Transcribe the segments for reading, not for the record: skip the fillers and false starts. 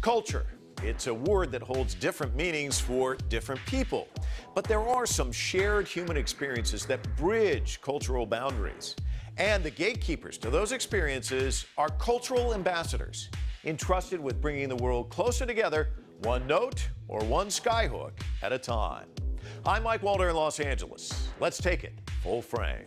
Culture. It's a word that holds different meanings for different people. But there are some shared human experiences that bridge cultural boundaries. And the gatekeepers to those experiences are cultural ambassadors, entrusted with bringing the world closer together, one note or one skyhook at a time. I'm Mike Walter in Los Angeles. Let's take it full frame.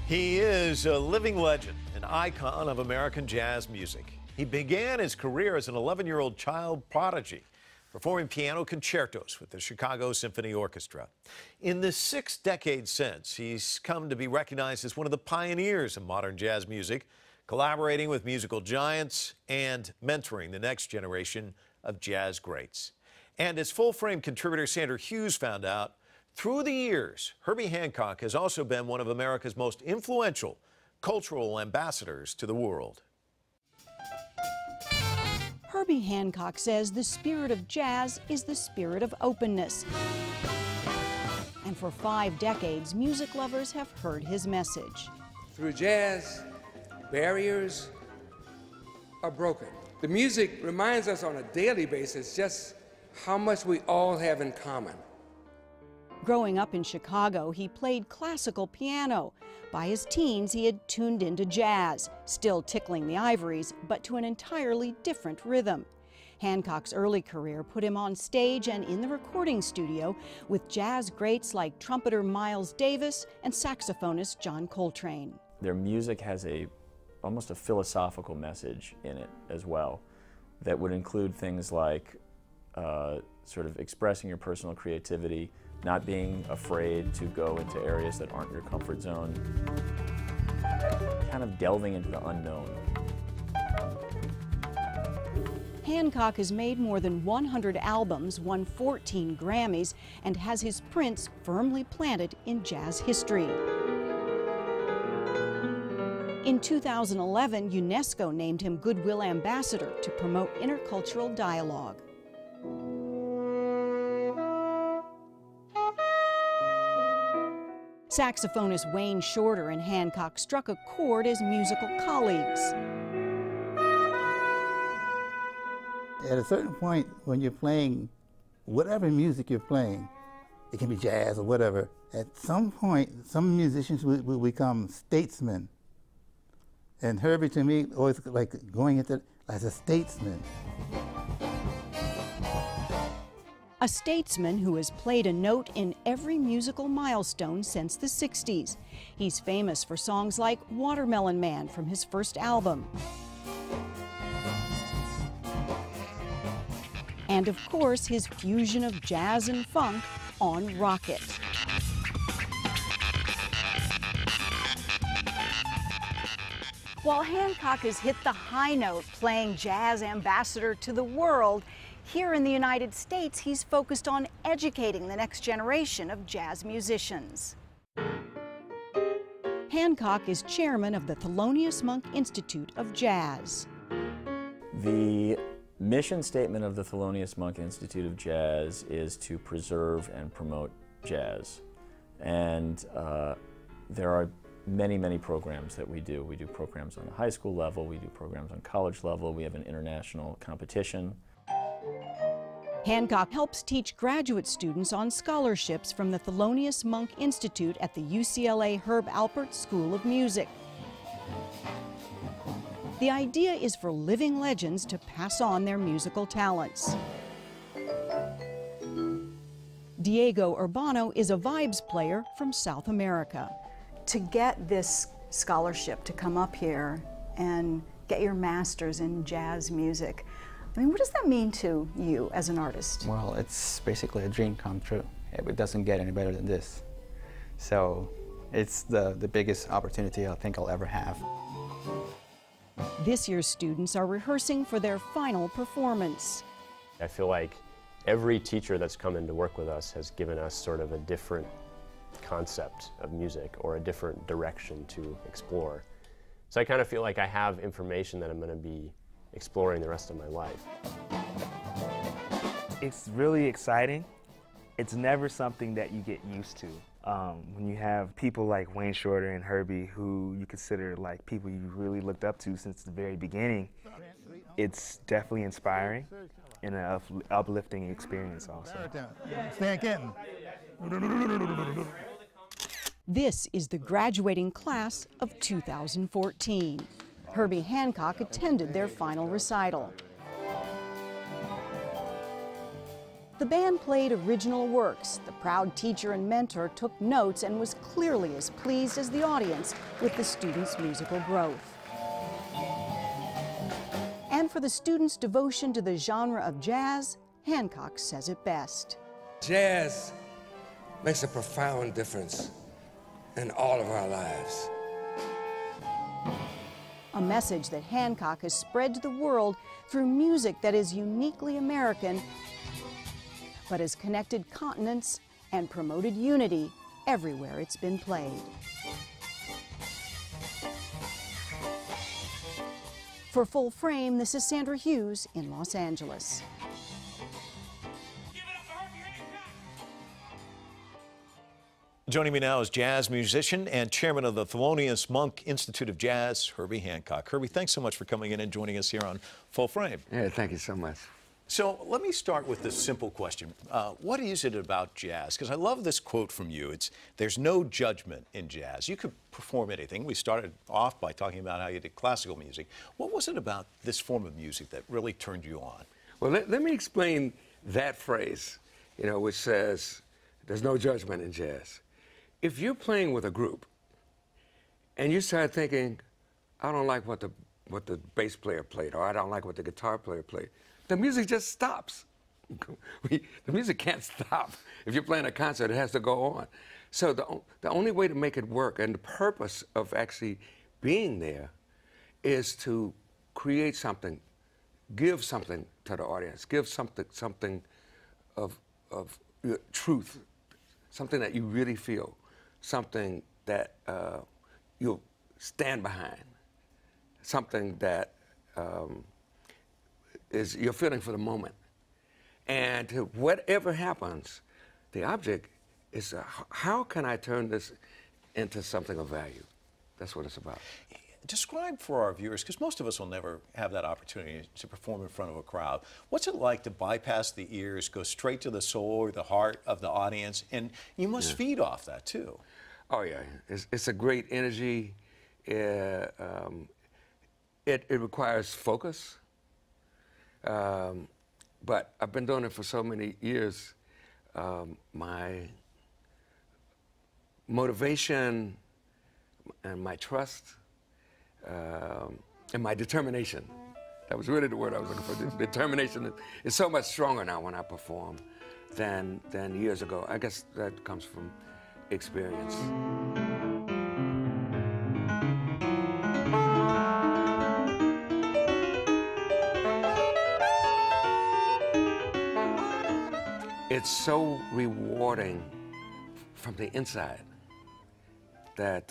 He is a living legend, an icon of American jazz music. He began his career as an 11-year-old child prodigy, performing piano concertos with the Chicago Symphony Orchestra. In the 6 decades since, he's come to be recognized as one of the pioneers of modern jazz music, collaborating with musical giants and mentoring the next generation of jazz greats. And as full-frame contributor Sandra Hughes found out, through the years, Herbie Hancock has also been one of America's most influential cultural ambassadors to the world. Herbie Hancock says the spirit of jazz is the spirit of openness. And for 5 decades, music lovers have heard his message. Through jazz, barriers are broken. The music reminds us on a daily basis just how much we all have in common. Growing up in Chicago, he played classical piano. By his teens, he had tuned into jazz, still tickling the ivories, but to an entirely different rhythm. Hancock's early career put him on stage and in the recording studio with jazz greats like trumpeter Miles Davis and saxophonist John Coltrane. Their music has almost a philosophical message in it as well that would include things like sort of expressing your personal creativity, not being afraid to go into areas that aren't your comfort zone, kind of delving into the unknown. Hancock has made more than 100 albums, won 14 Grammys, and has his prints firmly planted in jazz history. In 2011, UNESCO named him Goodwill Ambassador to promote intercultural dialogue. Saxophonist Wayne Shorter and Hancock struck a chord as musical colleagues. At a certain point, when you're playing whatever music you're playing, it can be jazz or whatever, at some point, some musicians will become statesmen. And Herbie, to me, always like going into as a statesman. A statesman who has played a note in every musical milestone since the 60s. He's famous for songs like Watermelon Man from his first album. And of course, his fusion of jazz and funk on Rocket. While Hancock has hit the high note playing jazz ambassador to the world, here in the United States, he's focused on educating the next generation of jazz musicians. Hancock is chairman of the Thelonious Monk Institute of Jazz. The mission statement of the Thelonious Monk Institute of Jazz is to preserve and promote jazz. And there are many, many programs that we do. We do programs on the high school level, we do programs on college level, we have an international competition. Hancock helps teach graduate students on scholarships from the Thelonious Monk Institute at the UCLA Herb Alpert School of Music. The idea is for living legends to pass on their musical talents. Diego Urbano is a vibes player from South America. To get this scholarship to come up here and get your master's in jazz music, I mean, what does that mean to you as an artist? Well, it's basically a dream come true. It doesn't get any better than this. So it's the biggest opportunity I think I'll ever have. This year's students are rehearsing for their final performance. I feel like every teacher that's come in to work with us has given us sort of a different concept of music or a different direction to explore. So I kind of feel like I have information that I'm going to be exploring the rest of my life. It's really exciting. It's never something that you get used to. When you have people like Wayne Shorter and Herbie, who you consider like people you really looked up to since the very beginning, it's definitely inspiring and an uplifting experience also. Stan Kenton. This is the graduating class of 2014. Herbie Hancock attended their final recital. The band played original works. The proud teacher and mentor took notes and was clearly as pleased as the audience with the students' musical growth. And for the students' devotion to the genre of jazz, Hancock says it best. Jazz makes a profound difference in all of our lives. A message that Hancock has spread to the world through music that is uniquely American, but has connected continents and promoted unity everywhere it's been played. For Full Frame, this is Sandra Hughes in Los Angeles. Joining me now is jazz musician and chairman of the Thelonious Monk Institute of Jazz, Herbie Hancock. Herbie, thanks so much for coming in and joining us here on Full Frame. Yeah, thank you so much. So let me start with this simple question. What is it about jazz? Because I love this quote from you. It's, there's no judgment in jazz. You could perform anything. We started off by talking about how you did classical music. What was it about this form of music that really turned you on? Well, let me explain that phrase, you know, which says, there's no judgment in jazz. If you're playing with a group and you start thinking, I don't like what the bass player played, or I don't like what the guitar player played, the music just stops. The music can't stop. If you're playing a concert, it has to go on. So the only way to make it work, and the purpose of actually being there, is to create something, give something to the audience, give something of truth, something that you really feel, something that you'll stand behind, something that is your feeling for the moment. And whatever happens, the object is how can I turn this into something of value? That's what it's about. Describe for our viewers, because most of us will never have that opportunity to perform in front of a crowd. What's it like to bypass the ears, go straight to the soul or the heart of the audience? And you must feed off that too. Oh yeah, it's a great energy. It requires focus. But I've been doing it for so many years. My motivation and my trust and my determination, that was really the word I was looking for. Determination is so much stronger now when I perform than years ago. I guess that comes from experience. It's so rewarding from the inside that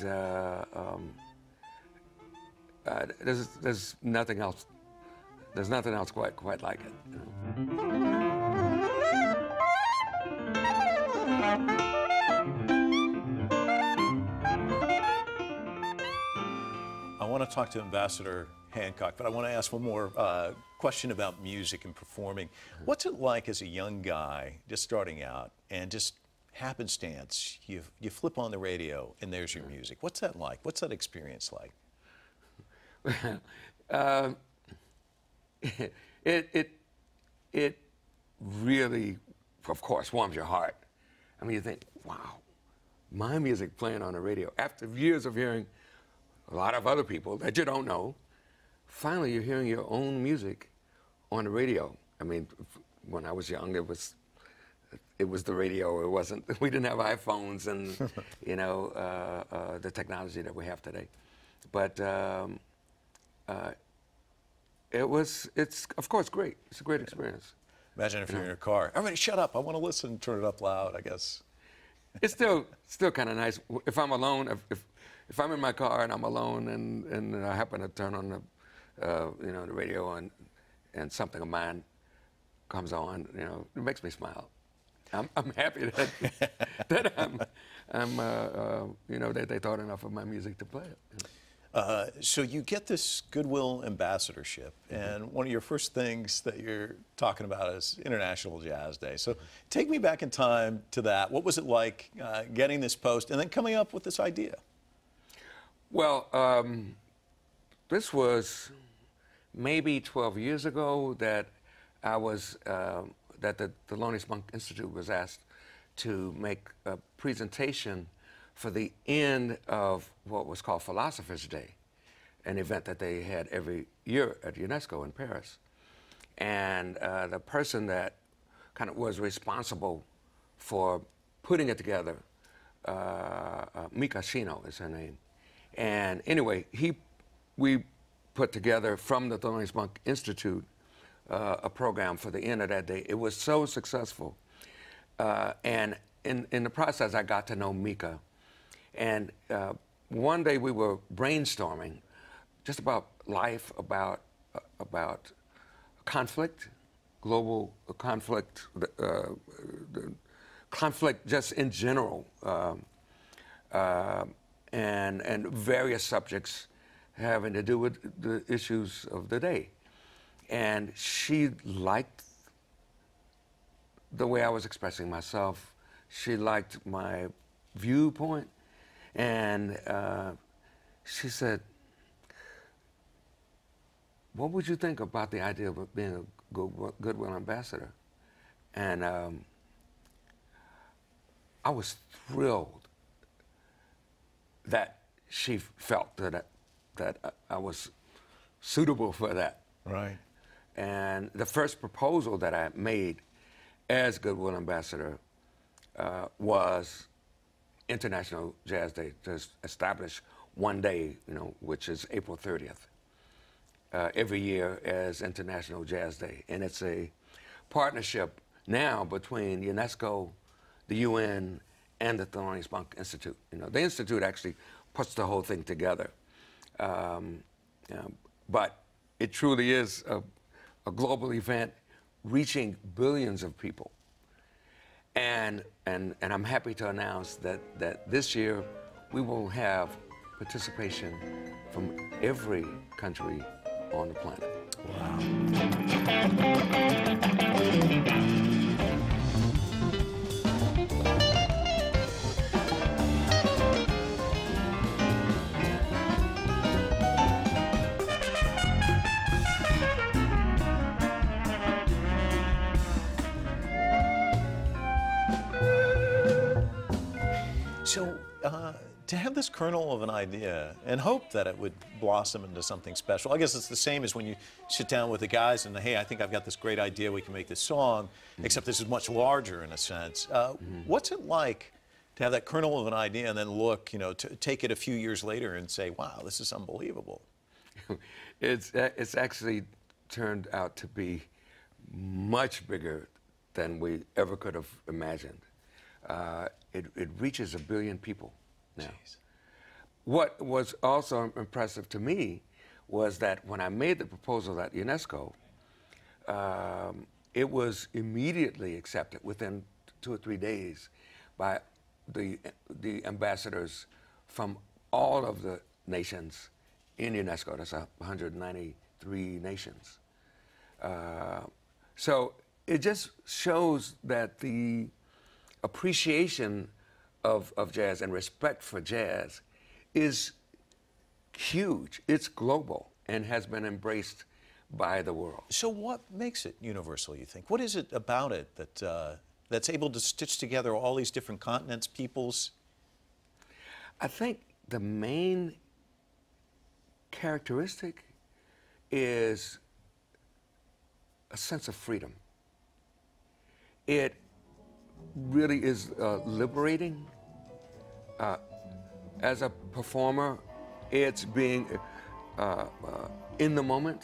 there's nothing else. There's nothing else quite like it. You know? I want to talk to Ambassador Hancock, but I want to ask one more question about music and performing. What's it like as a young guy just starting out and just happenstance, you flip on the radio and there's your music? What's that like? What's that experience like? It really, of course, warms your heart. I mean, you think, wow, my music playing on the radio. After years of hearing a lot of other people that you don't know, finally you're hearing your own music on the radio. I mean, when I was young, it was the radio. It wasn't. We didn't have iPhones and you know the technology that we have today. But it's of course great. It's a great experience. Imagine if you're in your car. Everybody, shut up! I want to listen. Turn it up loud. I guess. It's still kind of nice if I'm alone. if I'm in my car and I'm alone and I happen to turn on the radio and something of mine comes on, it makes me smile. I'm happy that that they thought enough of my music to play it. So you get this Goodwill ambassadorship, and one of your first things that you're talking about is International Jazz Day. So take me back in time to that. What was it like getting this post and then coming up with this idea? Well, this was maybe 12 years ago that I was, that the Thelonious Monk Institute was asked to make a presentation for the end of what was called Philosophers' Day, an event that they had every year at UNESCO in Paris. And the person that kind of was responsible for putting it together, Mika Shino is her name. And anyway, we put together from the Thelonious Monk Institute a program for the end of that day. It was so successful. And in the process, I got to know Mika. And one day we were brainstorming just about life, about conflict, global conflict, conflict just in general, and various subjects having to do with the issues of the day. And she liked the way I was expressing myself. She liked my viewpoint. And she said, what would you think about the idea of being a Goodwill ambassador? And I was thrilled that she felt that I was suitable for that. Right. And the first proposal that I made as Goodwill ambassador was International Jazz Day, to establish one day, which is April 30th, every year as International Jazz Day. And it's a partnership now between UNESCO, the UN, and the Thelonious Monk Institute. The Institute actually puts the whole thing together. But it truly is a global event reaching billions of people. And I'm happy to announce that this year we will have participation from every country on the planet. So to have this kernel of an idea and hope that it would blossom into something special, I guess it's the same as when you sit down with the guys and, hey, I think I've got this great idea, we can make this song, except this is much larger in a sense. What's it like to have that kernel of an idea and then look, to take it a few years later and say, wow, this is unbelievable? It's actually turned out to be much bigger than we ever could have imagined. It reaches 1 billion people now. Jeez. What was also impressive to me was that when I made the proposal at UNESCO, it was immediately accepted within 2 or 3 days by the ambassadors from all of the nations in UNESCO. That's 193 nations. So it just shows that the appreciation of jazz and respect for jazz is huge. It's global and has been embraced by the world. So what makes it universal, you think? What is it about it that that's able to stitch together all these different continents, peoples? I think the main characteristic is a sense of freedom. It really is liberating. As a performer, it's being in the moment.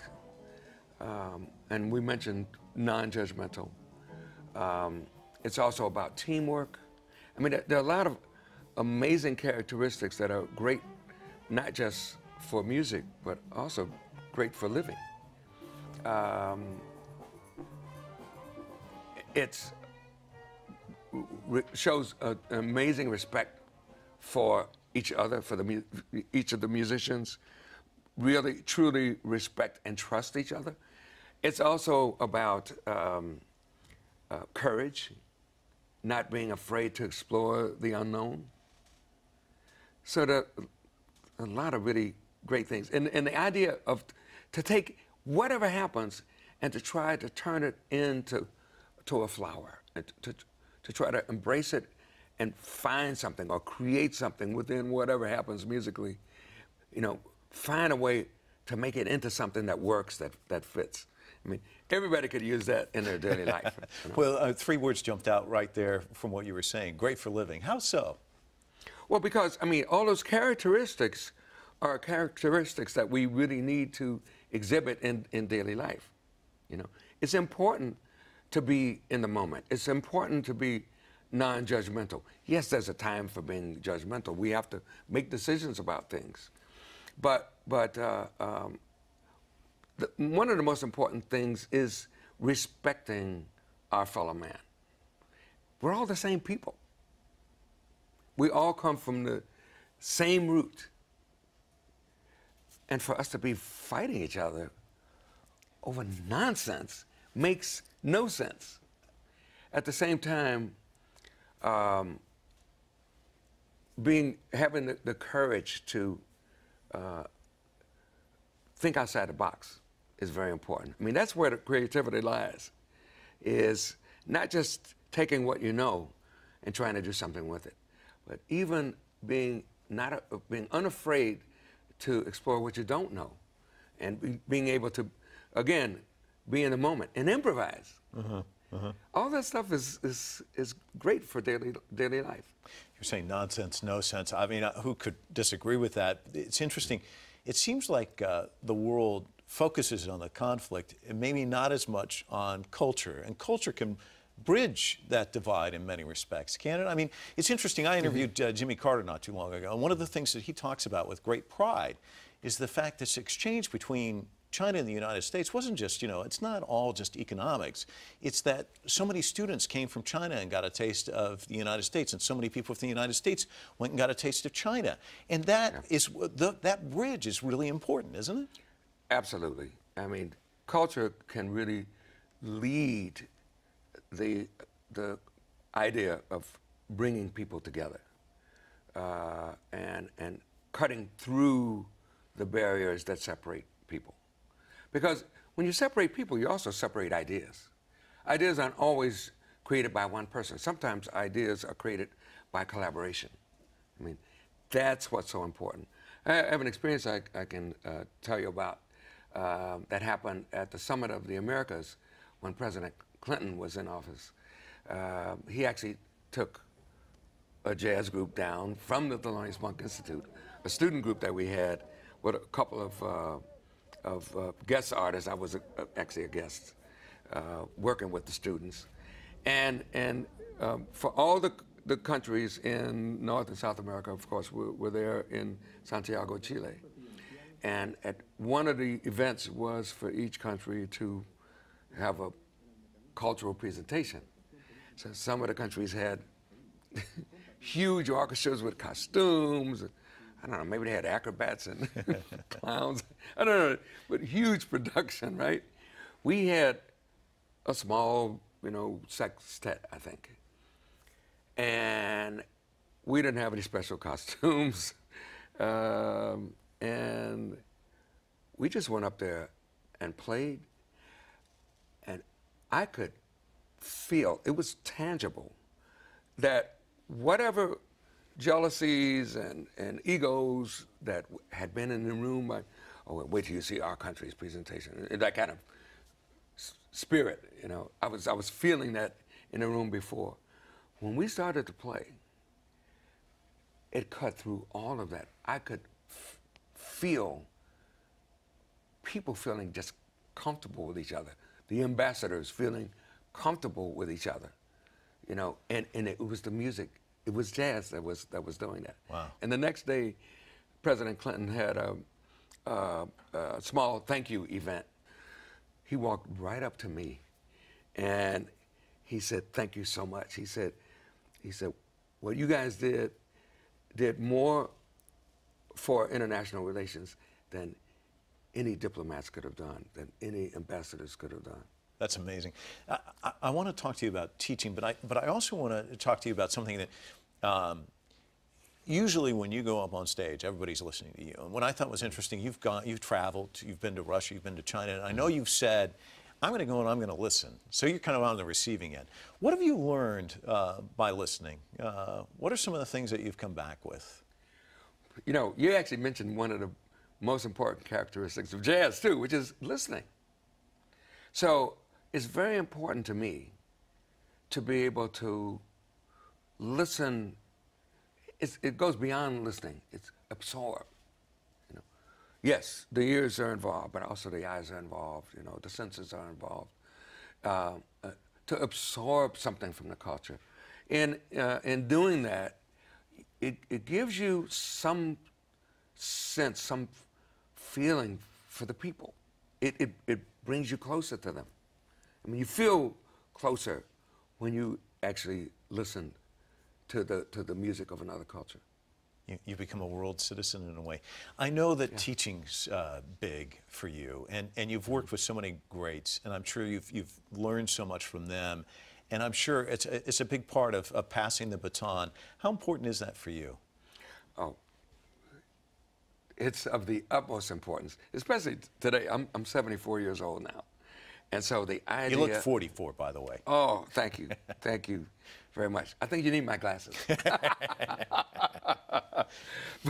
And we mentioned non-judgmental. It's also about teamwork. I mean, there are a lot of amazing characteristics that are great not just for music, but also great for living. It shows an amazing respect for each other, for each of the musicians, really, truly respect and trust each other. It's also about courage, not being afraid to explore the unknown. So there are a lot of really great things. And the idea of to take whatever happens and to try to turn it into a flower, and to try to embrace it and find something or create something within whatever happens musically, you know, find a way to make it into something that works, that fits. I mean, everybody could use that in their daily life. You know? Well, 3 words jumped out right there from what you were saying. Great for living. How so? Well, because, I mean, all those characteristics are characteristics that we really need to exhibit in daily life. You know, it's important to be in the moment. It's important to be non-judgmental. Yes, there's a time for being judgmental. We have to make decisions about things. But one of the most important things is respecting our fellow man. We're all the same people. We all come from the same root. And for us to be fighting each other over nonsense makes no sense. At the same time, having the courage to think outside the box is very important. I mean, that's where the creativity lies, is not just taking what you know and trying to do something with it, but even being unafraid to explore what you don't know, and being able to, again, be in the moment and improvise. All that stuff is great for daily life. You're saying nonsense, no sense. I mean, who could disagree with that? It's interesting. It seems like the world focuses on the conflict and maybe not as much on culture. And culture can bridge that divide in many respects, can it? I mean, it's interesting. I interviewed Jimmy Carter not too long ago, and one of the things that he talks about with great pride is the fact that this exchange between China and the United States wasn't just, you know, it's not all just economics. It's that so many students came from China and got a taste of the United States, and so many people from the United States went and got a taste of China. And that is that bridge is really important, isn't it? Absolutely. I mean, culture can really lead the idea of bringing people together and cutting through the barriers that separate people. Because when you separate people, you also separate ideas. Ideas aren't always created by one person. Sometimes ideas are created by collaboration. I mean, that's what's so important. I have an experience I can tell you about that happened at the Summit of the Americas when President Clinton was in office. He actually took a jazz group down from the Thelonious Monk Institute, a student group that we had with a couple of guest artists. I was actually a guest working with the students. And for all the countries in North and South America, of course, we're there in Santiago, Chile. And at one of the events was for each country to have a cultural presentation. So some of the countries had huge orchestras with costumes. I don't know, maybe they had acrobats and clowns. I don't know, but huge production, right? We had a small, you know, sextet, I think. And we didn't have any special costumes. And we just went up there and played. And I could feel, it was tangible, that whatever jealousies and egos that had been in the room, like, oh, wait till you see our country's presentation, that kind of spirit, you know. I was feeling that in the room before. When we started to play, it cut through all of that. I could feel people feeling just comfortable with each other, the ambassadors feeling comfortable with each other, you know, and it was the music. It was jazz that was doing that. Wow. And the next day, President Clinton had a small thank you event, he walked right up to me and he said, "Thank you so much." He said, what you guys did more for international relations than any diplomats could have done, than any ambassadors could have done. That's amazing. I want to talk to you about teaching, but I also want to talk to you about something that usually when you go up on stage, everybody's listening to you. And what I thought was interesting, you've traveled, you've been to Russia, you've been to China, and I know you've said, I'm going to go and I'm going to listen. So you're kind of on the receiving end. What have you learned by listening? What are some of the things that you've come back with? You know, you actually mentioned one of the most important characteristics of jazz too, which is listening. So it's very important to me to be able to listen. It goes beyond listening. It's absorb. You know, yes, the ears are involved, but also the eyes are involved. You know, the senses are involved. To absorb something from the culture, in doing that, it gives you some sense, some feeling for the people. It brings you closer to them. I mean, you feel closer when you actually listen to the music of another culture. You become a world citizen in a way. I know that teaching's big for you, and you've worked with so many greats, and I'm sure you've learned so much from them, and I'm sure it's a big part of passing the baton. How important is that for you? Oh, it's of the utmost importance, especially today. I'm 74 years old now, and so the idea. You look 44, by the way. Oh, thank you, thank you very much. I think you need my glasses.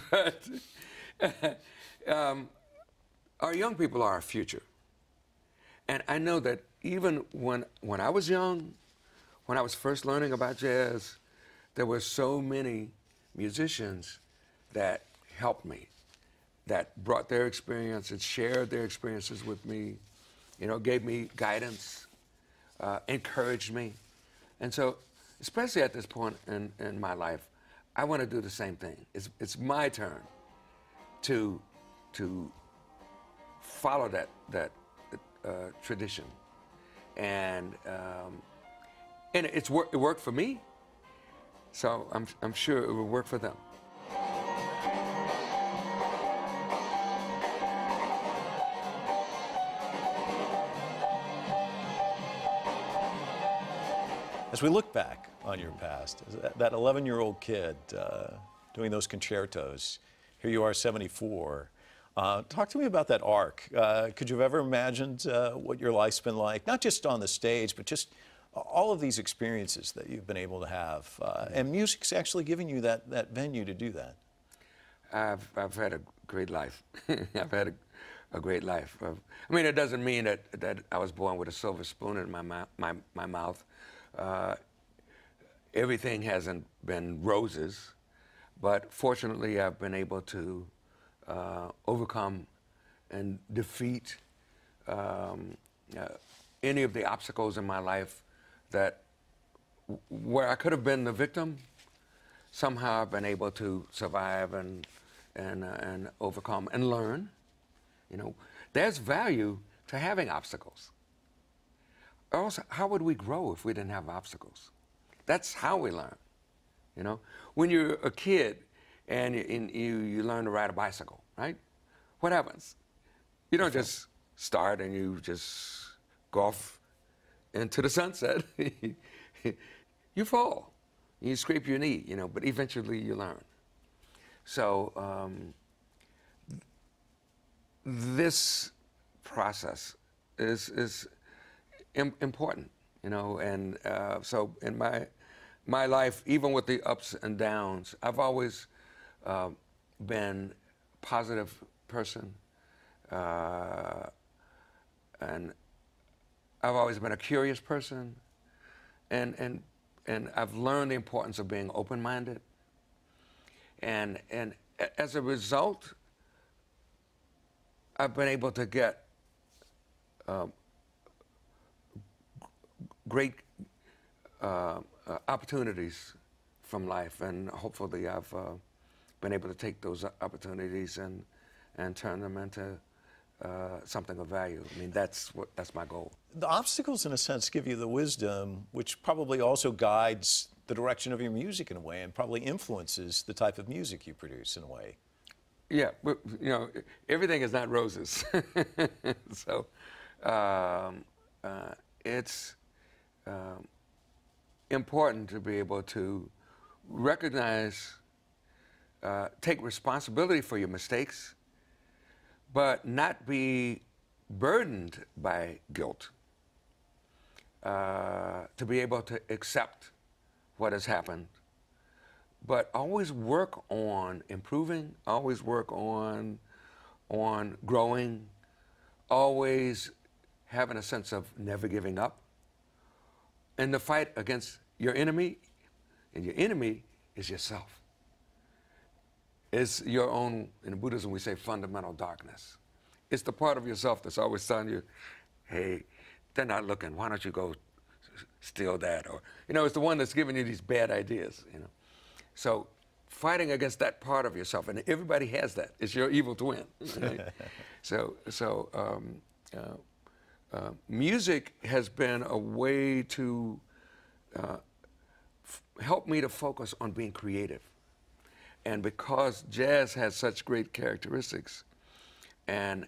But our young people are our future, and I know that even when I was young, when I was first learning about jazz, there were so many musicians that helped me, that brought their experience and shared their experiences with me, you know, gave me guidance, encouraged me. And so, especially at this point in my life, I want to do the same thing. It's my turn to follow that tradition. And it worked for me, so I'm sure it will work for them. As we look back on your past, that 11-year-old kid doing those concertos, here you are 74. Talk to me about that arc. Could you have ever imagined what your life's been like, not just on the stage, but just all of these experiences that you've been able to have? And music's actually giving you that venue to do that. I've had a great life. I've had a great life. I mean, it doesn't mean that I was born with a silver spoon in my mouth. Everything hasn't been roses, but fortunately I've been able to overcome and defeat any of the obstacles in my life that where I could have been the victim. Somehow I've been able to survive and overcome and learn. You know, there's value to having obstacles. Also, how would we grow if we didn't have obstacles? That's how we learn. You know, when you're a kid and you learn to ride a bicycle, right? What happens? You don't just start and you just go off into the sunset. You fall. You scrape your knee, you know, but eventually you learn. So this process is important, you know, and so in my life, even with the ups and downs, I've always been a positive person, and I've always been a curious person, and I've learned the importance of being open-minded, and as a result, I've been able to get great opportunities from life, and hopefully I've been able to take those opportunities and turn them into something of value. I mean, that's my goal. The obstacles, in a sense, give you the wisdom, which probably also guides the direction of your music in a way, and probably influences the type of music you produce in a way. Yeah, but, you know, everything is not roses. So it's important to be able to recognize, take responsibility for your mistakes, but not be burdened by guilt. To be able to accept what has happened, but always work on improving, always work on growing, always having a sense of never giving up. And the fight against your enemy, and your enemy is yourself. It's your own, in Buddhism we say fundamental darkness. It's the part of yourself that's always telling you, hey, they're not looking, why don't you go steal that? Or, you know, it's the one that's giving you these bad ideas, you know. So fighting against that part of yourself, and everybody has that. It's your evil twin. Right? Music has been a way to help me to focus on being creative. And because jazz has such great characteristics, and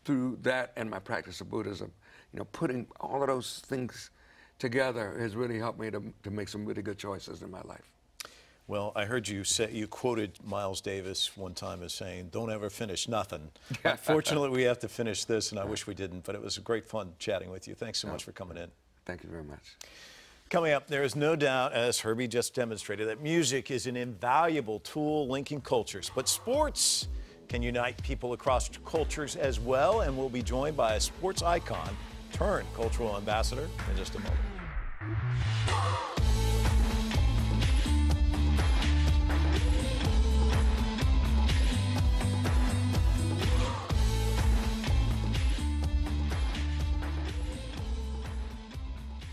through that and my practice of Buddhism, you know, putting all of those things together has really helped me to make some really good choices in my life. Well, I heard you say, you quoted Miles Davis one time as saying, "Don't ever finish nothing." Unfortunately, we have to finish this, and I wish we didn't, but it was great fun chatting with you. Thanks so much for coming in. Thank you very much. Coming up, there is no doubt, as Herbie just demonstrated, that music is an invaluable tool linking cultures, but sports can unite people across cultures as well, and we'll be joined by a sports icon turned cultural ambassador in just a moment.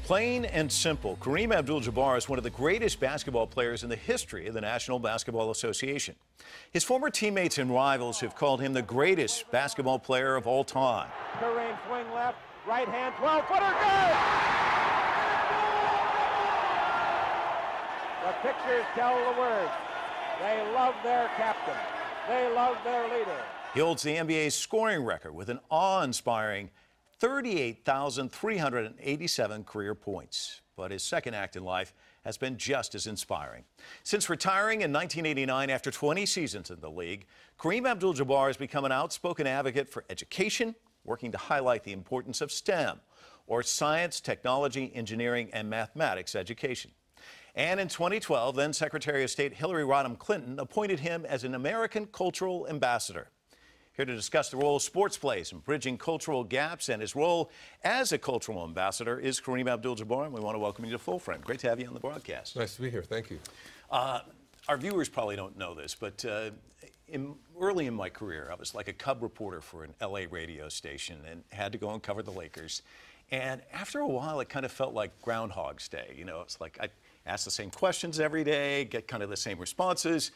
Plain and simple, Kareem Abdul-Jabbar is one of the greatest basketball players in the history of the National Basketball Association. His former teammates and rivals have called him the greatest basketball player of all time. Kareem swing left, right hand, 12-footer, good! The pictures tell the words. They love their captain. They love their leader. He holds the NBA's scoring record with an awe-inspiring 38,387 career points. But his second act in life has been just as inspiring. Since retiring in 1989 after 20 seasons in the league, Kareem Abdul-Jabbar has become an outspoken advocate for education, working to highlight the importance of STEM, or science, technology, engineering, and mathematics education. And in 2012, then Secretary of State Hillary Rodham Clinton appointed him as an American Cultural Ambassador. Here to discuss the role sports plays in bridging cultural gaps and his role as a cultural ambassador is Kareem Abdul-Jabbar, and we want to welcome you to Full Frame. Great to have you on the broadcast. Nice to be here. Thank you. Our viewers probably don't know this, but early in my career, I was like a cub reporter for an LA radio station and had to go and cover the Lakers. And after a while, it kind of felt like Groundhog's Day. You know, it's like I ask the same questions every day, get kind of the same responses.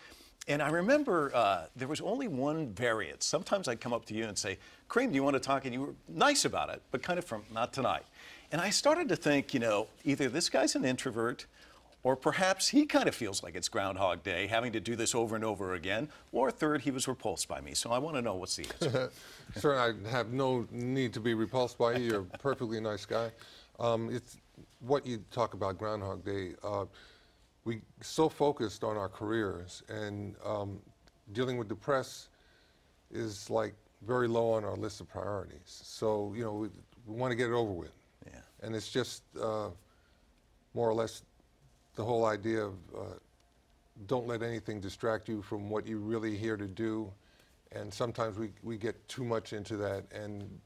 And I remember there was only one variance. Sometimes I'd come up to you and say, "Kareem, do you want to talk?" And you were nice about it, but kind of from not tonight. And I started to think, you know, either this guy's an introvert, or perhaps he kind of feels like it's Groundhog Day, having to do this over and over again, or third, he was repulsed by me. So I want to know what's the answer. Sir, I have no need to be repulsed by you. You're a perfectly nice guy. It's what you talk about Groundhog Day. We so focused on our careers, and dealing with the press is like very low on our list of priorities. So, you know, we want to get it over with. Yeah. And it's just more or less the whole idea of don't let anything distract you from what you're really here to do. And sometimes we get too much into that and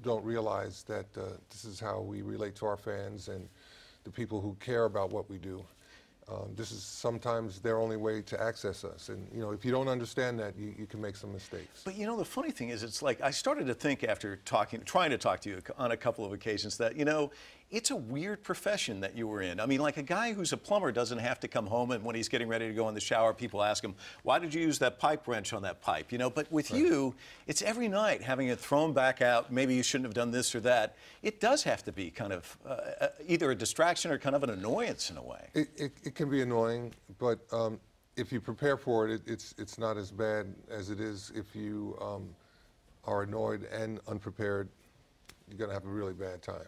don't realize that this is how we relate to our fans and the people who care about what we do. This is sometimes their only way to access us. And, you know, if you don't understand that, you can make some mistakes. But, you know, the funny thing is, it's like I started to think after trying to talk to you on a couple of occasions that, you know, it's a weird profession that you were in. I mean, like a guy who's a plumber doesn't have to come home and when he's getting ready to go in the shower, people ask him, why did you use that pipe wrench on that pipe? You know, but with you, it's every night having it thrown back out. Maybe you shouldn't have done this or that. It does have to be kind of either a distraction or kind of an annoyance in a way. It can be annoying, but if you prepare for it, it's not as bad as it is if you are annoyed and unprepared. You're going to have a really bad time.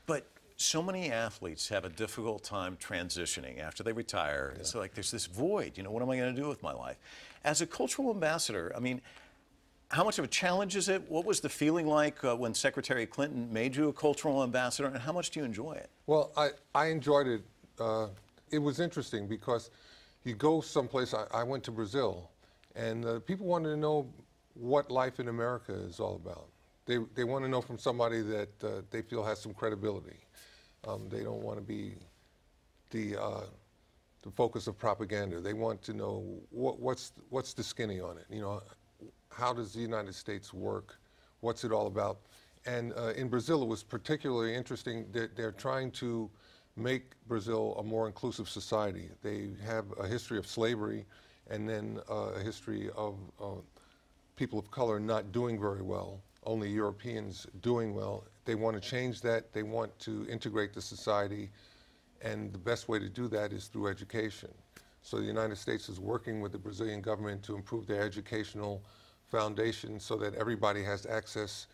But so many athletes have a difficult time transitioning after they retire. Yeah. It's like there's this void, you know, what am I going to do with my life? As a cultural ambassador, I mean, how much of a challenge is it? What was the feeling like when Secretary Clinton made you a cultural ambassador, and how much do you enjoy it? Well, I enjoyed it. It was interesting because you go someplace, I went to Brazil, and people wanted to know what life in America is all about. They want to know from somebody that they feel has some credibility. They don't want to be the focus of propaganda. They want to know what's the skinny on it. You know, how does the United States work? What's it all about? And in Brazil, it was particularly interesting. They're trying to make Brazil a more inclusive society. They have a history of slavery, and then a history of people of color not doing very well. Only Europeans doing well. They want to change that. They want to integrate the society, and the best way to do that is through education. So the United States is working with the Brazilian government to improve their educational foundation so that everybody has access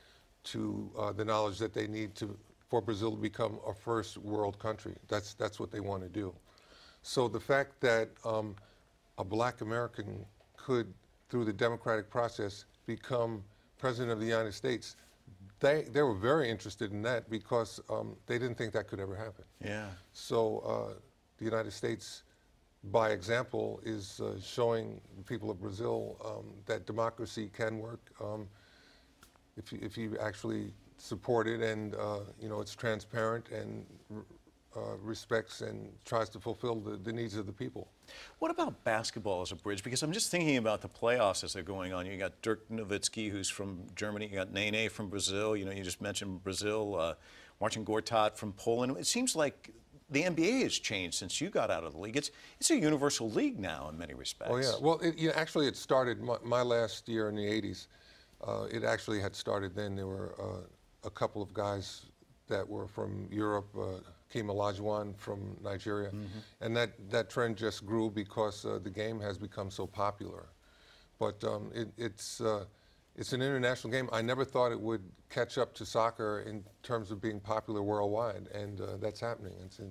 to the knowledge that they need for Brazil to become a first world country. That's what they want to do. So the fact that a black American could, through the democratic process, become President of the United States, they were very interested in that because they didn't think that could ever happen. Yeah. So the United States, by example, is showing the people of Brazil that democracy can work if you actually support it, and you know, it's transparent and respects and tries to fulfill the needs of the people. What about basketball as a bridge? Because I'm just thinking about the playoffs as they're going on. You got Dirk Nowitzki, who's from Germany. You got Nene from Brazil. You know, you just mentioned Brazil. Marcin Gortat from Poland. It seems like the NBA has changed since you got out of the league. It's a universal league now in many respects. Oh, yeah. Well, actually, it started my last year in the 80s. It actually had started then. There were a couple of guys that were from Europe, Hakeem Olajuwon from Nigeria, and that trend just grew because the game has become so popular. But it's an international game. I never thought it would catch up to soccer in terms of being popular worldwide, and that's happening. It's a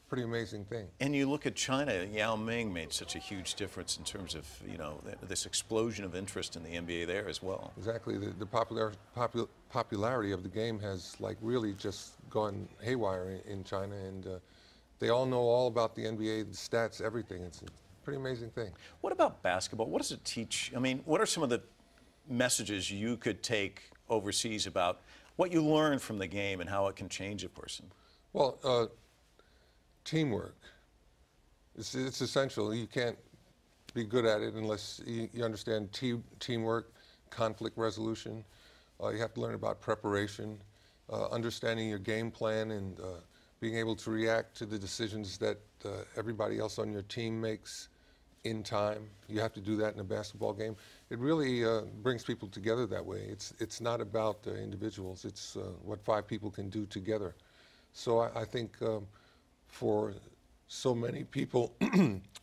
pretty amazing thing. And you look at China, Yao Ming made such a huge difference in terms of, you know, this explosion of interest in the NBA there as well. Exactly. The popularity of the game has like really just gone haywire in China, and they all know all about the NBA, the stats, everything. It's a pretty amazing thing. What about basketball? What does it teach? I mean, what are some of the messages you could take overseas about what you learn from the game and how it can change a person? Well, teamwork. It's essential. You can't be good at it unless you understand teamwork, conflict resolution. You have to learn about preparation, understanding your game plan, and being able to react to the decisions that everybody else on your team makes in time. You have to do that in a basketball game. It really brings people together that way. It's not about individuals. It's what 5 people can do together. So I think for so many people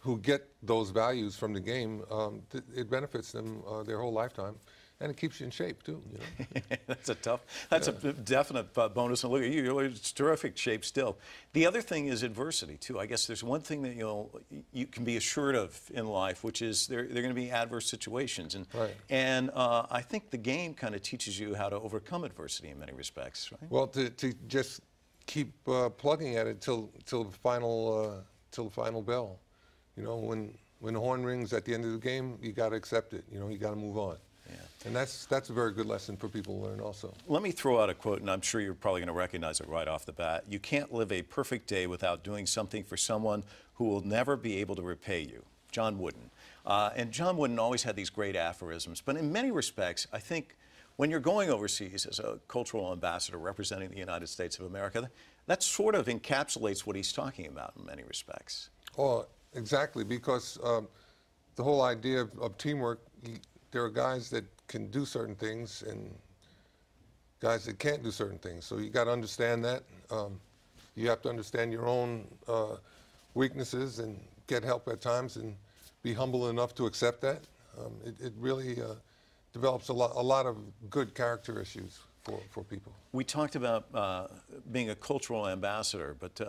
who get those values from the game, it benefits them their whole lifetime. And it keeps you in shape, too. You know? That's a definite bonus. And look at you, you're in terrific shape still. The other thing is adversity, too. I guess there's one thing that you can be assured of in life, which is there are going to be adverse situations. And I think the game kind of teaches you how to overcome adversity in many respects, right? Well, to just keep plugging at it till the final bell. You know, when the horn rings at the end of the game, you got to accept it. You know, you got to move on. Yeah. And that's a very good lesson for people to learn also. Let me throw out a quote, and I'm sure you're probably going to recognize it right off the bat. You can't live a perfect day without doing something for someone who will never be able to repay you. John Wooden. And John Wooden always had these great aphorisms. But in many respects, I think when you're going overseas as a cultural ambassador representing the United States of America, That sort of encapsulates what he's talking about in many respects. Oh, exactly, because the whole idea of teamwork, there are guys that can do certain things and guys that can't do certain things. So you got to understand that. You have to understand your own weaknesses and get help at times and be humble enough to accept that. It really develops a lot of good character issues for people. We talked about being a cultural ambassador, but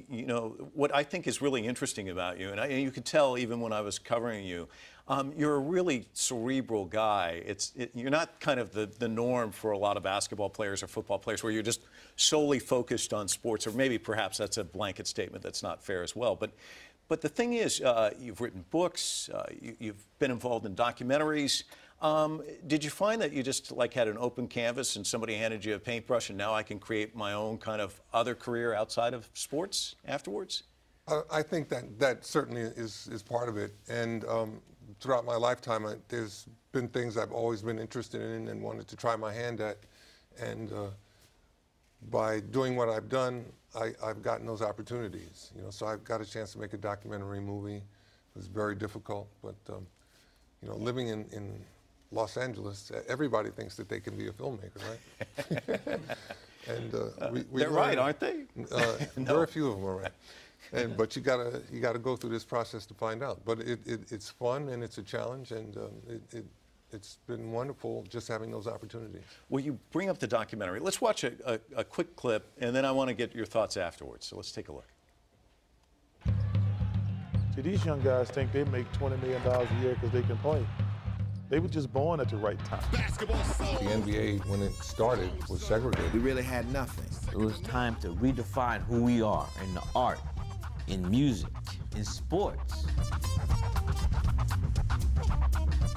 you know, what I think is really interesting about you, and you could tell even when I was covering you, you're a really cerebral guy. You're not kind of the norm for a lot of basketball players or football players where you're just solely focused on sports, or maybe perhaps that's a blanket statement that's not fair as well. But the thing is, you've written books, you've been involved in documentaries. Did you find that you just like had an open canvas and somebody handed you a paintbrush and now I can create my own kind of other career outside of sports afterwards? I think that certainly is part of it. And throughout my lifetime, there's been things I've always been interested in and wanted to try my hand at. And by doing what I've done, I've gotten those opportunities. You know, so I've got a chance to make a documentary movie. It was very difficult, but you know, living in Los Angeles, everybody thinks that they can be a filmmaker, right? And they're right, aren't they? No. Very few of them are right. But you gotta go through this process to find out. But it's fun and it's a challenge, and it's been wonderful just having those opportunities. Well, you bring up the documentary. Let's watch a quick clip, and then I want to get your thoughts afterwards. So let's take a look. See, these young guys think they make $20 million a year because they can play. They were just born at the right time. The NBA, when it started, was segregated. We really had nothing. It was time to redefine who we are in the art, in music, in sports.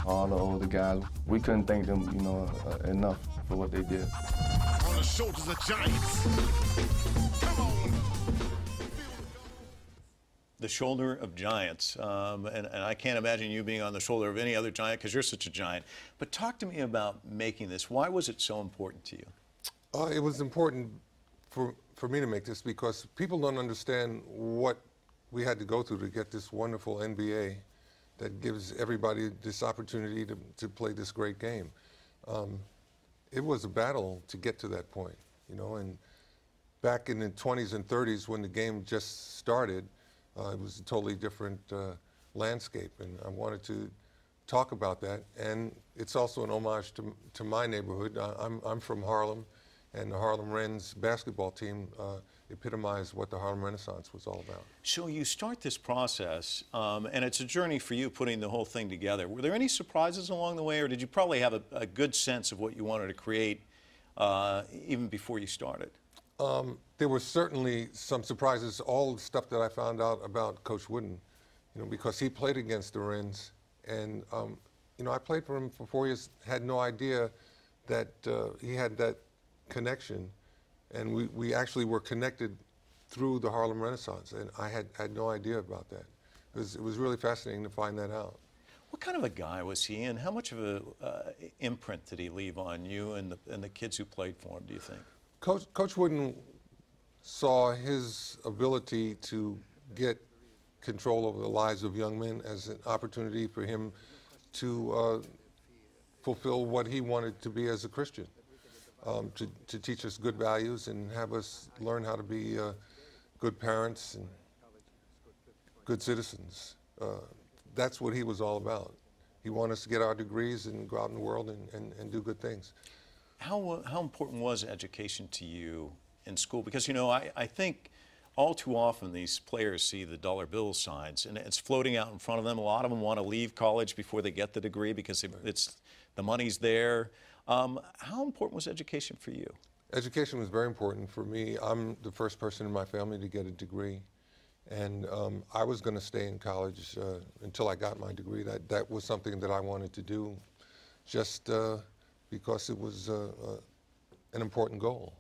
All the older guys, we couldn't thank them, you know, enough for what they did. On the shoulders of giants. Come on. The shoulder of giants, and I can't imagine you being on the shoulder of any other giant because you're such a giant. But talk to me about making this. Why was it so important to you? It was important for me to make this because people don't understand what we had to go through to get this wonderful NBA that gives everybody this opportunity to play this great game. It was a battle to get to that point, you know, and back in the 20s and 30s when the game just started, it was a totally different landscape, and I wanted to talk about that. And it's also an homage to my neighborhood. I'm from Harlem, and the Harlem Wrens basketball team epitomized what the Harlem Renaissance was all about. So you start this process, and it's a journey for you putting the whole thing together. Were there any surprises along the way, or did you probably have a good sense of what you wanted to create even before you started? There were certainly some surprises, all the stuff that I found out about Coach Wooden, you know, because he played against the Wrens, and you know, I played for him for 4 years, had no idea that he had that connection, and we actually were connected through the Harlem Renaissance, and I had no idea about that. It was really fascinating to find that out. What kind of a guy was he, and how much of an imprint did he leave on you and the kids who played for him, do you think? Coach Wooden saw his ability to get control over the lives of young men as an opportunity for him to fulfill what he wanted to be as a Christian, to teach us good values and have us learn how to be good parents and good citizens. That's what he was all about. He wanted us to get our degrees and go out in the world and do good things. How important was education to you in school? Because, you know, I think all too often these players see the dollar bill signs and it's floating out in front of them. A lot of them want to leave college before they get the degree because the money's there. How important was education for you? Education was very important for me. I'm the first person in my family to get a degree. And I was going to stay in college until I got my degree. That was something that I wanted to do just because it was an important goal.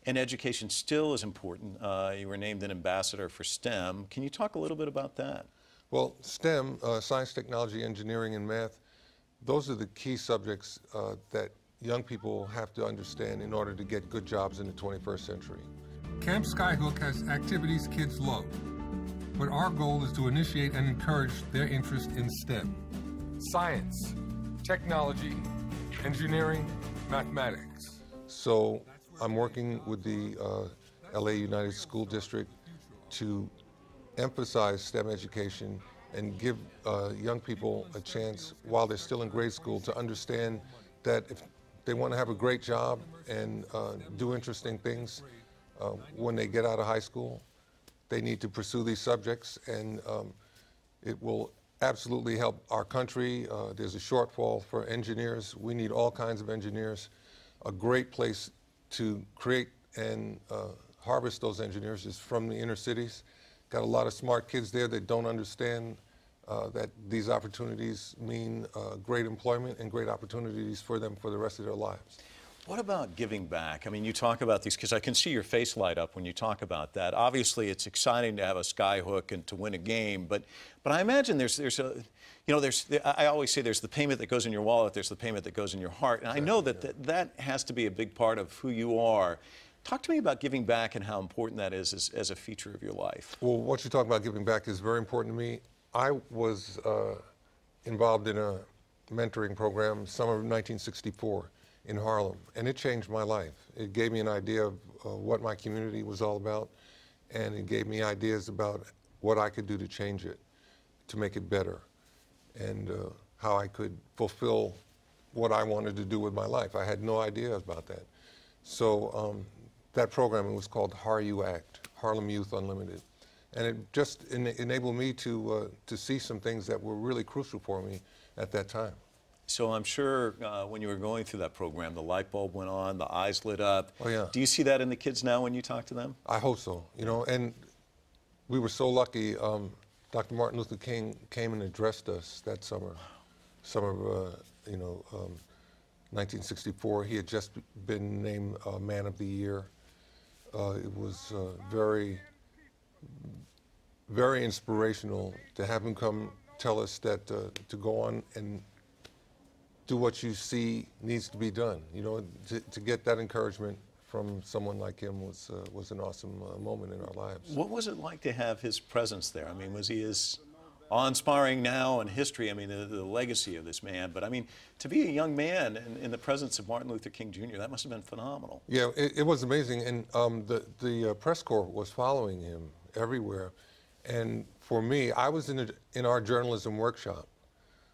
And education still is important. You were named an ambassador for STEM. Can you talk a little bit about that? Well, STEM, science, technology, engineering, and math, those are the key subjects that young people have to understand in order to get good jobs in the 21st century. Camp Skyhook has activities kids love, but our goal is to initiate and encourage their interest in STEM. Science, technology, engineering, mathematics. So I'm working with the LA United School District to emphasize STEM education and give young people a chance while they're still in grade school to understand that if they want to have a great job and do interesting things when they get out of high school, they need to pursue these subjects, and it will absolutely help our country. There's a shortfall for engineers. We need all kinds of engineers. A great place to create and harvest those engineers is from the inner cities. Got a lot of smart kids there that don't understand that these opportunities mean great employment and great opportunities for them for the rest of their lives. What about giving back? I mean, you talk about these, because I can see your face light up when you talk about that. Obviously, it's exciting to have a skyhook and to win a game, but I imagine there's I always say there's the payment that goes in your wallet, there's the payment that goes in your heart, and I know that has to be a big part of who you are. Talk to me about giving back and how important that is as a feature of your life. Well, what you talk about giving back is very important to me. I was involved in a mentoring program summer of 1964 in Harlem, and it changed my life. It gave me an idea of what my community was all about, and it gave me ideas about what I could do to change it, to make it better, and how I could fulfill what I wanted to do with my life. I had no idea about that. So that program, it was called HARU Act, Harlem Youth Unlimited. And it just enabled me to see some things that were really crucial for me at that time. So I'm sure when you were going through that program, the light bulb went on, the eyes lit up. Oh, yeah. Do you see that in the kids now when you talk to them? I hope so, you know, and we were so lucky. Dr. Martin Luther King came and addressed us that summer of 1964. He had just been named Man of the Year. It was very, very inspirational to have him come tell us that to go on and do what you see needs to be done. You know, to get that encouragement from someone like him was an awesome moment in our lives. What was it like to have his presence there? I mean, was he as awe-inspiring now in history? I mean, the legacy of this man. But I mean, to be a young man in the presence of Martin Luther King Jr., that must have been phenomenal. Yeah, it was amazing. And the press corps was following him everywhere. And for me, I was in our journalism workshop.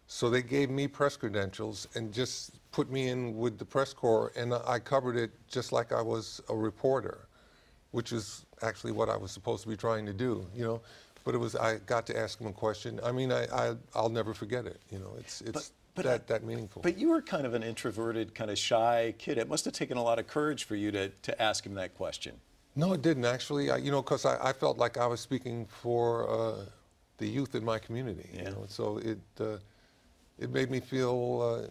So they gave me press credentials and just put me in with the press corps, and I covered it just like I was a reporter, which is actually what I was supposed to be trying to do, you know. But I got to ask him a question. I mean, I'll never forget it, you know. It's that meaningful. But you were kind of an introverted, kind of shy kid. It must have taken a lot of courage for you to ask him that question. No, it didn't actually. You know, because I felt like I was speaking for the youth in my community. Yeah. You know, so it made me feel,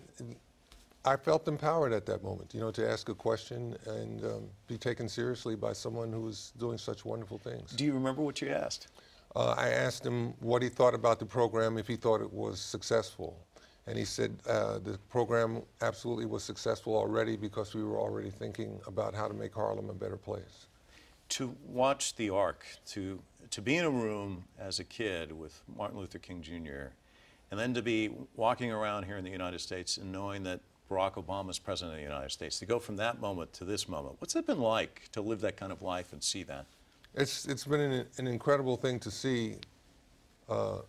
I felt empowered at that moment, you know, to ask a question and be taken seriously by someone who was doing such wonderful things. Do you remember what you asked? I asked him what he thought about the program, if he thought it was successful. And he said the program absolutely was successful already because we were already thinking about how to make Harlem a better place. To watch the arc, to be in a room as a kid with Martin Luther King Jr., and then to be walking around here in the United States and knowing that Barack Obama is president of the United States, to go from that moment to this moment, what's it been like to live that kind of life and see that? It's been an incredible thing to see the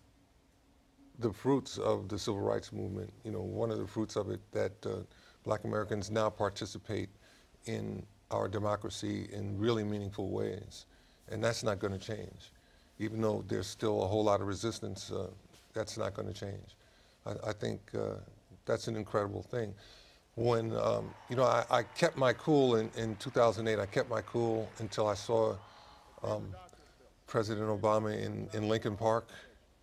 fruits of the civil rights movement. You know, one of the fruits of it that Black Americans now participate in our democracy in really meaningful ways, and that's not going to change. Even though there's still a whole lot of resistance, that's not going to change. I think that's an incredible thing. When, you know, I kept my cool in 2008. I kept my cool until I saw President Obama in Lincoln Park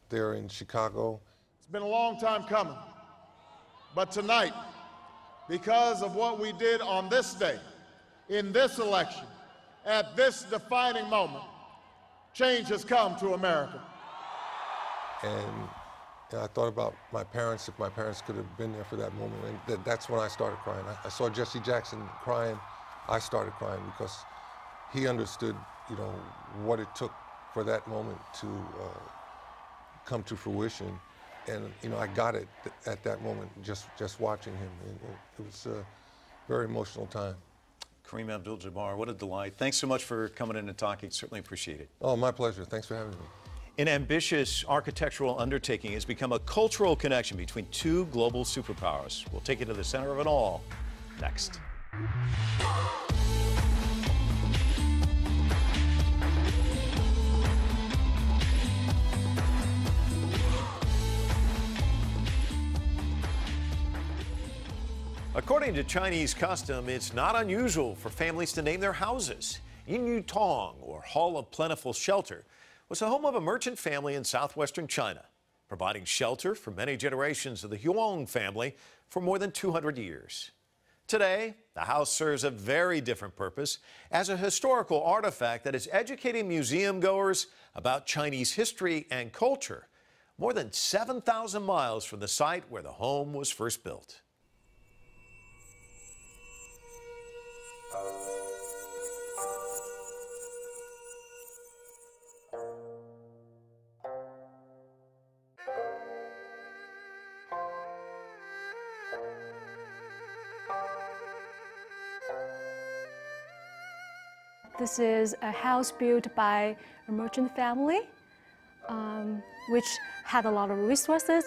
there in Chicago. It's been a long time coming, but tonight, because of what we did on this day, in this election, at this defining moment, change has come to America. And I thought about my parents, if my parents could have been there for that moment, and that's when I started crying. I saw Jesse Jackson crying, I started crying because he understood, you know, what it took for that moment to come to fruition. And, you know, I got it at that moment, just watching him. It was a very emotional time. Kareem Abdul-Jabbar, what a delight. Thanks so much for coming in and talking. Certainly appreciate it. Oh, my pleasure. Thanks for having me. An ambitious architectural undertaking has become a cultural connection between two global superpowers. We'll take you to the center of it all next. According to Chinese custom, it's not unusual for families to name their houses. Yin Tong, or Hall of Plentiful Shelter, was the home of a merchant family in southwestern China, providing shelter for many generations of the Huang family for more than 200 years. Today, the house serves a very different purpose as a historical artifact that is educating museum goers about Chinese history and culture, more than 7,000 miles from the site where the home was first built. This is a house built by a merchant family, which had a lot of resources.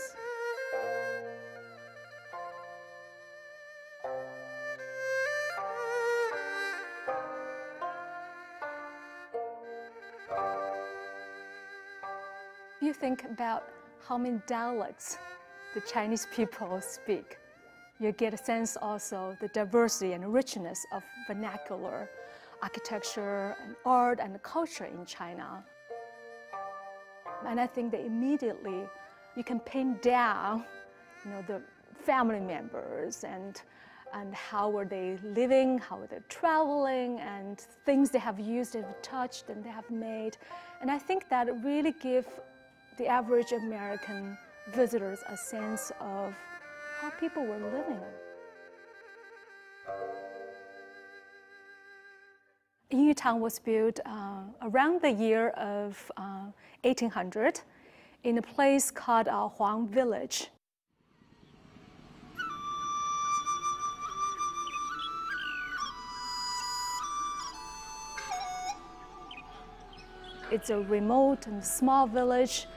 If you think about how many dialects the Chinese people speak, you get a sense also the diversity and richness of vernacular architecture and art and culture in China. And I think that immediately you can pin down, you know, the family members and how were they living, how were they traveling, and things they have used, they have touched, and they have made. And I think that really gives the average American visitors a sense of how people were living. Yin Tong was built around the year of 1800 in a place called Huang Village. It's a remote and small village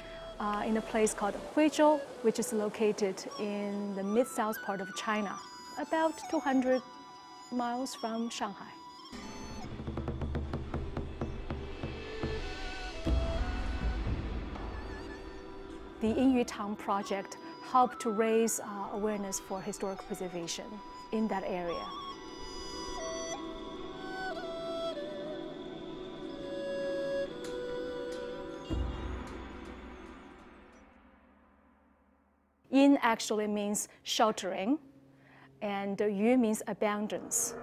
in a place called Huizhou, which is located in the mid-south part of China, about 200 miles from Shanghai. The Yin Tong project helped to raise awareness for historic preservation in that area. Yin actually means sheltering, and Yu means abundance.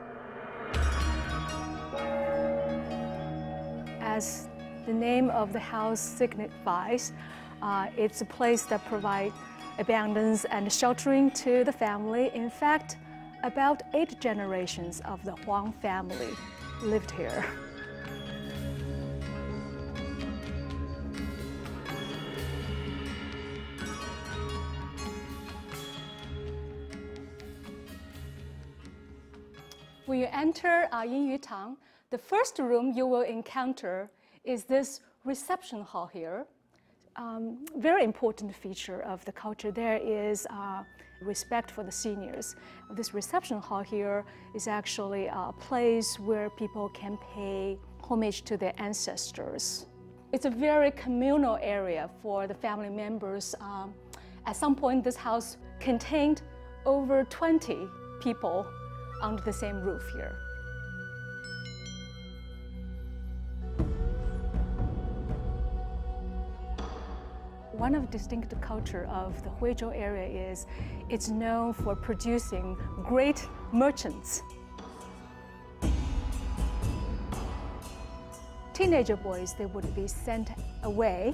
As the name of the house signifies, it's a place that provides abundance and sheltering to the family. In fact, about 8 generations of the Huang family lived here. When you enter Yin Tong, the first room you will encounter is this reception hall here. Very important feature of the culture there is respect for the seniors. This reception hall here is actually a place where people can pay homage to their ancestors. It's a very communal area for the family members. At some point, this house contained over 20 people under the same roof here. One of the distinct culture of the Huizhou area is it's known for producing great merchants. Teenager boys, they would be sent away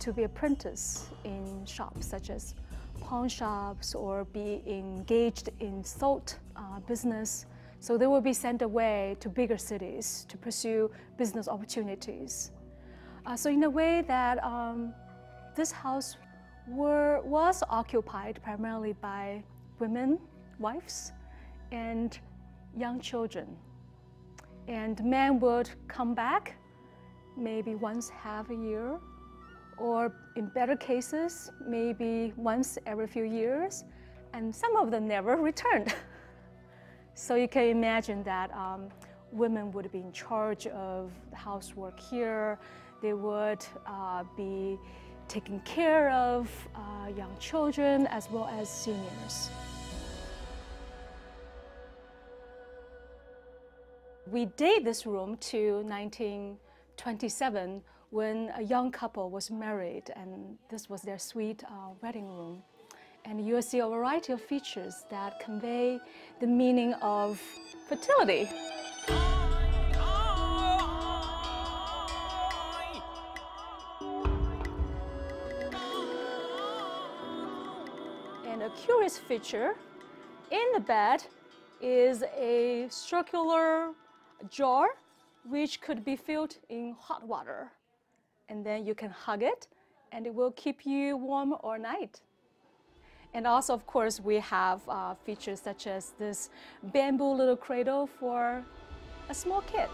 to be apprentices in shops such as pawn shops or be engaged in salt business So they will be sent away to bigger cities to pursue business opportunities. So in a way that this house was occupied primarily by women, wives, and young children. And men would come back maybe once half a year, or in better cases, maybe once every few years, and some of them never returned. So you can imagine that women would be in charge of the housework here. They would be taking care of young children as well as seniors. We date this room to 1927 when a young couple was married, and this was their sweet wedding room. And you'll see a variety of features that convey the meaning of fertility. And a curious feature in the bed is a circular jar which could be filled in hot water. And then you can hug it and it will keep you warm all night. And also, of course, we have features such as this bamboo little cradle for a small kid.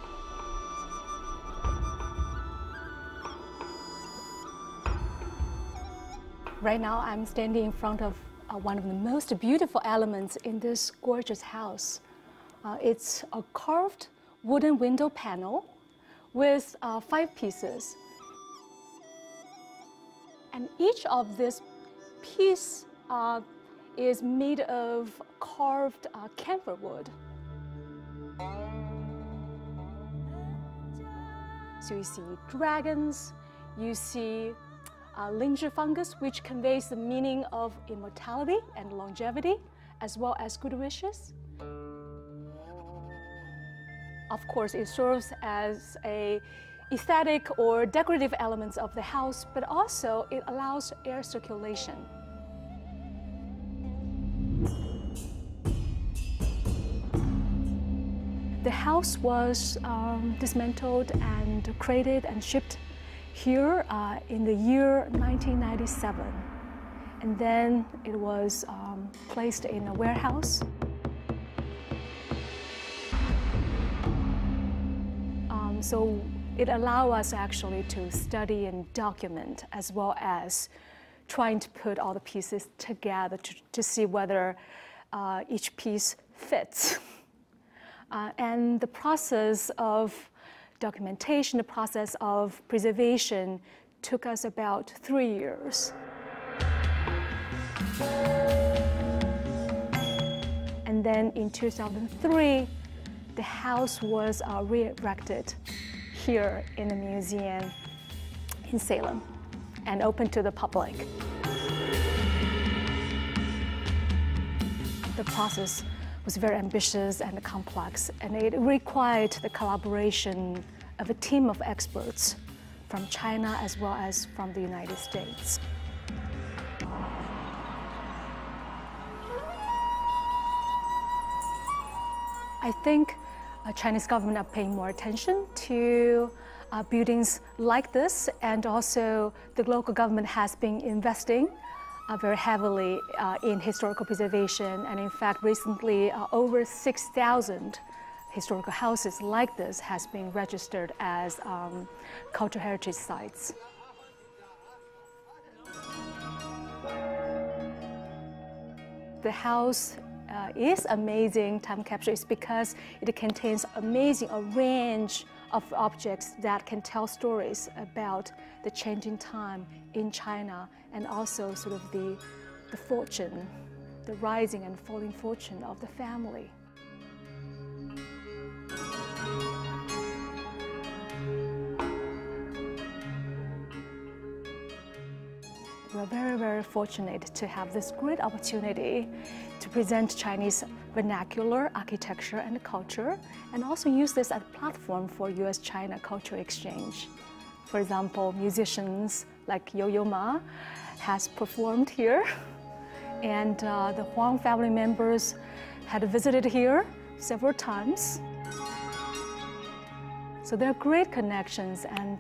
Right now, I'm standing in front of one of the most beautiful elements in this gorgeous house. It's a carved wooden window panel with 5 pieces. And each of this piece is made of carved camphor wood. So you see dragons, you see linger fungus, which conveys the meaning of immortality and longevity, as well as good wishes. Of course, it serves as a aesthetic or decorative elements of the house, but also it allows air circulation. The house was dismantled and created and shipped here in the year 1997. And then it was placed in a warehouse. So it allowed us actually to study and document, as well as trying to put all the pieces together to see whether each piece fits. And the process of documentation, the process of preservation took us about 3 years. And then in 2003, the house was re-erected here in the museum in Salem and open to the public. The process was very ambitious and complex, and it required the collaboration of a team of experts from China as well as from the United States. I think Chinese government are paying more attention to buildings like this, and also the local government has been investing very heavily in historical preservation, and in fact recently over 6,000 historical houses like this has been registered as cultural heritage sites. The house is amazing time capsule is because it contains amazing range of objects that can tell stories about the changing time in China, and also sort of the fortune, the rising and falling fortune of the family. We're very, very fortunate to have this great opportunity to present Chinese vernacular architecture and culture, and also use this as a platform for US-China cultural exchange. For example, musicians like Yo-Yo Ma has performed here, and the Huang family members had visited here several times. So there are great connections, and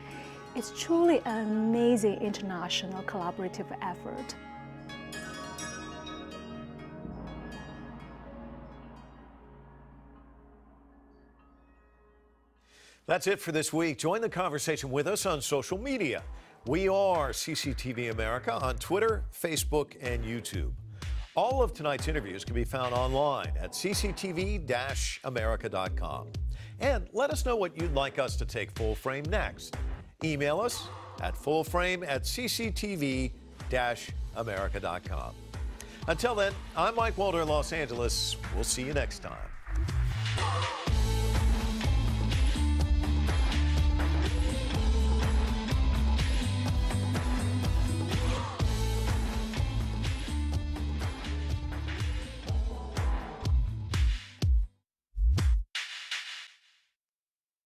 it's truly an amazing international collaborative effort. That's it for this week. Join the conversation with us on social media. We are CCTV America on Twitter, Facebook, and YouTube. All of tonight's interviews can be found online at cctv-america.com. And let us know what you'd like us to take full frame next. Email us at fullframe@cctv-america.com. Until then, I'm Mike Walter in Los Angeles. We'll see you next time.